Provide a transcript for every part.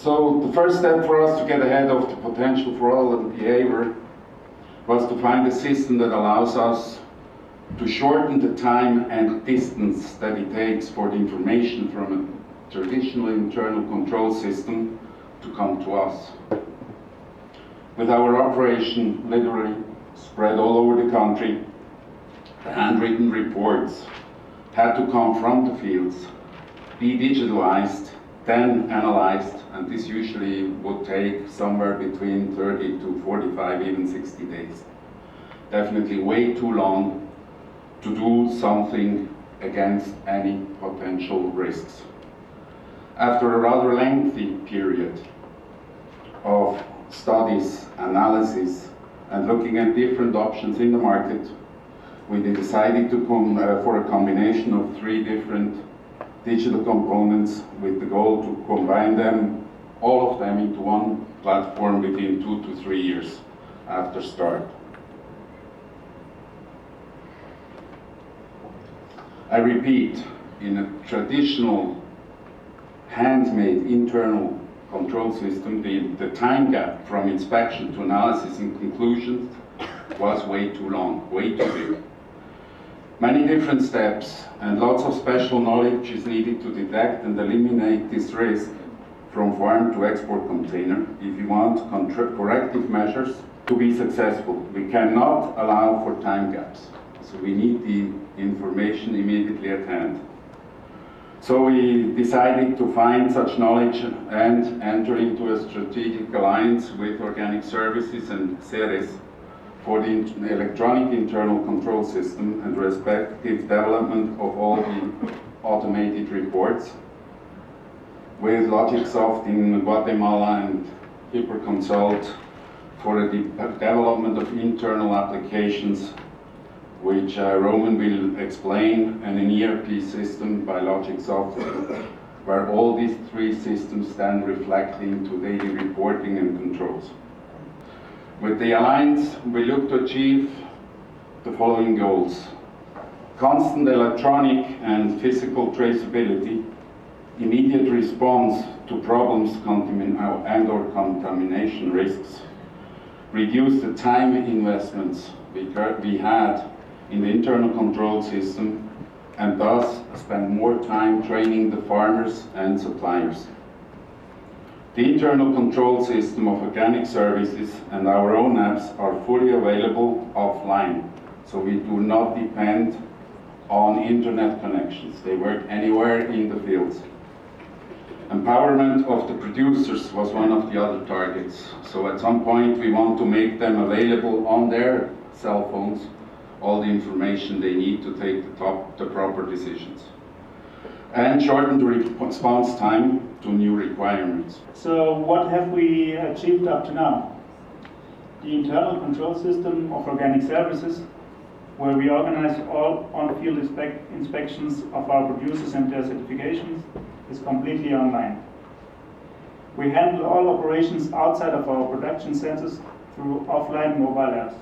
So the first step for us to get ahead of the potential fraudulent behavior was to find a system that allows us to shorten the time and distance that it takes for the information from a traditional internal control system to come to us. With our operation literally spread all over the country, the handwritten reports had to come from the fields, be digitalized, then analyzed, and this usually would take somewhere between 30 to 45, even 60 days. Definitely way too long to do something against any potential risks. After a rather lengthy period of studies, analysis, and looking at different options in the market, we decided to come for a combination of 3 different digital components with the goal to combine them, all of them, into one platform within 2 to 3 years after start. I repeat, in a traditional handmade internal control system, the time gap from inspection to analysis and conclusions was way too long, way too big. Many different steps and lots of special knowledge is needed to detect and eliminate this risk from farm to export container if you want corrective measures to be successful. We cannot allow for time gaps, so we need the information immediately at hand. So we decided to find such knowledge and enter into a strategic alliance with Organic Services and Ceres for the electronic internal control system and respective development of all the automated reports, with Logicsoft in Guatemala and Hipper Consult for the development of internal applications, which Roman will explain, and an ERP system by Logicsoft, where all these 3 systems then reflect into daily reporting and controls. With the Alliance, we look to achieve the following goals: constant electronic and physical traceability, immediate response to problems and/or contamination risks, reduce the time investments we had in the internal control system, and thus spend more time training the farmers and suppliers. The internal control system of Organic Services and our own apps are fully available offline, so we do not depend on internet connections. They work anywhere in the fields. Empowerment of the producers was one of the other targets. So at some point we want to make them available on their cell phones, all the information they need to take the proper decisions. And shorten the response time to new requirements. So what have we achieved up to now? The internal control system of Organic Services, where we organize all on-field inspections of our producers and their certifications, is completely online. We handle all operations outside of our production centers through offline mobile apps.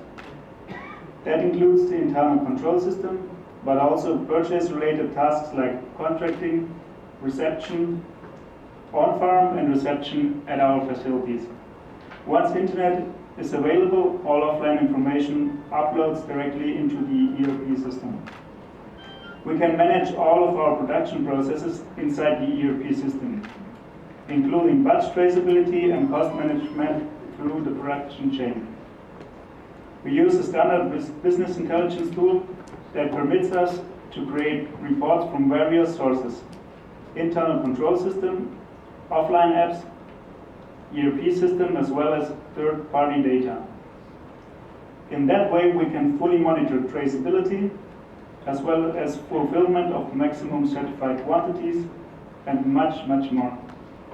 That includes the internal control system, but also purchase-related tasks like contracting, reception on-farm, and reception at our facilities. Once internet is available, all offline information uploads directly into the ERP system. We can manage all of our production processes inside the ERP system, including batch traceability and cost management through the production chain. We use a standard business intelligence tool that permits us to create reports from various sources: internal control system, offline apps, ERP system, as well as third-party data. In that way, we can fully monitor traceability, as well as fulfillment of maximum certified quantities, and much, much more.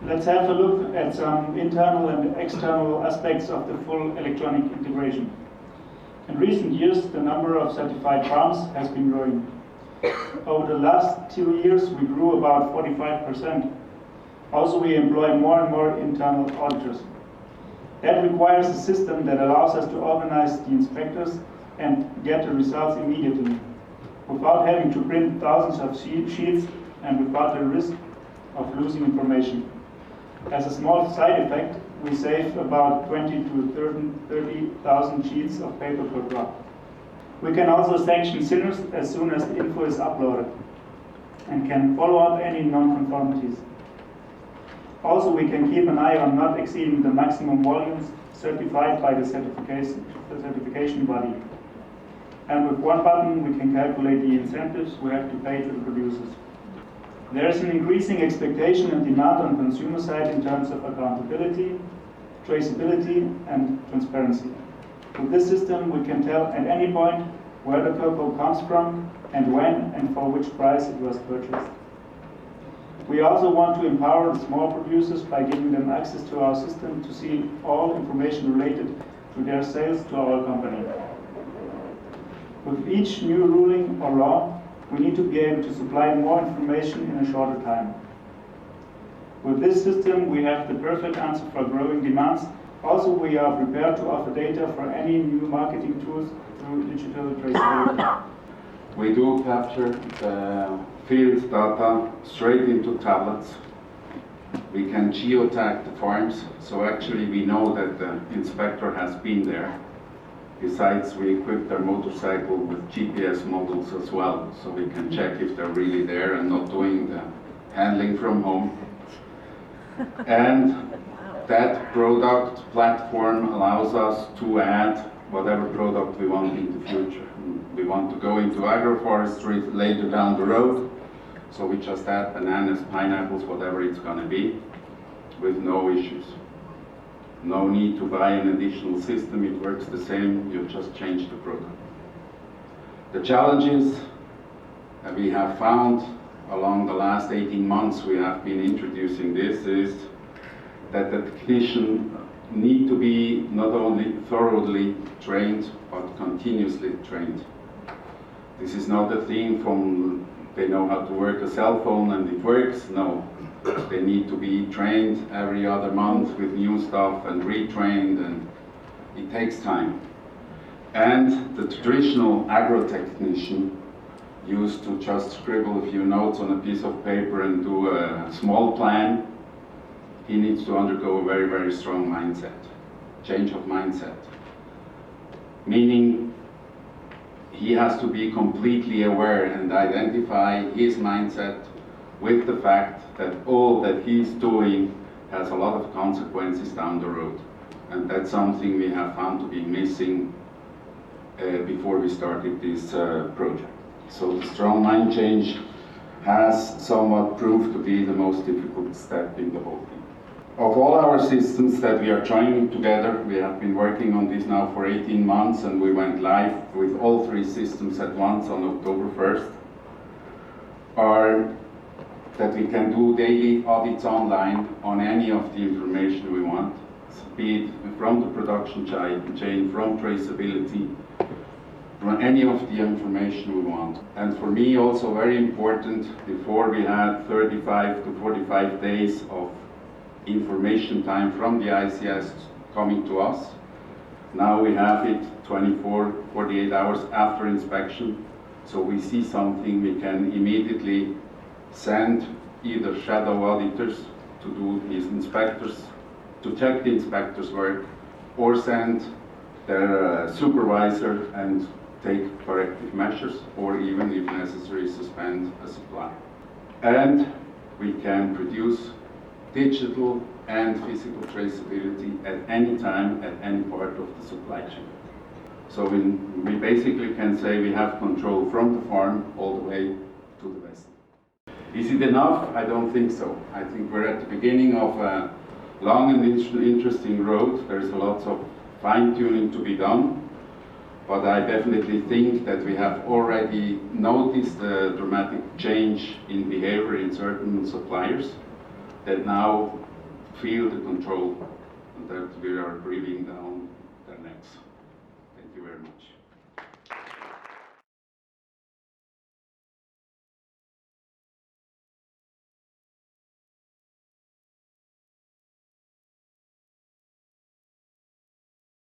Let's have a look at some internal and external aspects of the full electronic integration. In recent years, the number of certified farms has been growing. Over the last 2 years, we grew about 45%. Also, we employ more and more internal auditors. That requires a system that allows us to organize the inspectors and get the results immediately, without having to print thousands of sheets and without the risk of losing information. As a small side effect, we save about 20 to 30,000 sheets of paper per drop. We can also sanction sinners as soon as the info is uploaded and can follow up any non-conformities. Also, we can keep an eye on not exceeding the maximum volumes certified by the certification body. And with one button, we can calculate the incentives we have to pay to the producers. There is an increasing expectation and demand on the consumer side in terms of accountability, traceability, and transparency. With this system, we can tell at any point where the cocoa comes from and when and for which price it was purchased. We also want to empower the small producers by giving them access to our system to see all information related to their sales to our company. With each new ruling or law, we need to be able to supply more information in a shorter time. With this system, we have the perfect answer for growing demands. Also, we are prepared to offer data for any new marketing tools through digital traceability. We do capture the field data straight into tablets. We can geotag the farms, so actually we know that the inspector has been there. Besides, we equip their motorcycle with GPS modules as well, so we can check if they're really there and not doing the handling from home. And that product platform allows us to add whatever product we want in the future. We want to go into agroforestry later down the road, so we just add bananas, pineapples, whatever it's going to be, with no issues. No need to buy an additional system, it works the same, you just change the product. The challenges that we have found along the last 18 months we have been introducing this is that the technician need to be not only thoroughly trained, but continuously trained. This is not a thing from they know how to work a cell phone and it works. No, they need to be trained every other month with new stuff and retrained, and it takes time. And the traditional agro-technician used to just scribble a few notes on a piece of paper and do a small plan. He needs to undergo a very, very strong mindset, change of mindset. Meaning, he has to be completely aware and identify his mindset with the fact that all that he's doing has a lot of consequences down the road. And that's something we have found to be missing before we started this project. So the strong mind change has somewhat proved to be the most difficult step in the whole thing. Of all our systems that we are trying together, we have been working on this now for 18 months, and we went live with all 3 systems at once on October 1st, are that we can do daily audits online on any of the information we want, be it from the production chain, from traceability, from any of the information we want. And for me also very important, before we had 35 to 45 days of information time from the ICS coming to us. Now we have it 24, 48 hours after inspection, so we see something we can immediately send either shadow auditors to do these inspectors, to check the inspector's work, or send their supervisor and take corrective measures, or even if necessary suspend a supply. And we can produce digital and physical traceability at any time, at any part of the supply chain. So we basically can say we have control from the farm all the way to the vessel. Is it enough? I don't think so. I think we're at the beginning of a long and interesting road. There's lots of fine-tuning to be done, but I definitely think that we have already noticed a dramatic change in behavior in certain suppliers that now feel the control and that we are breathing down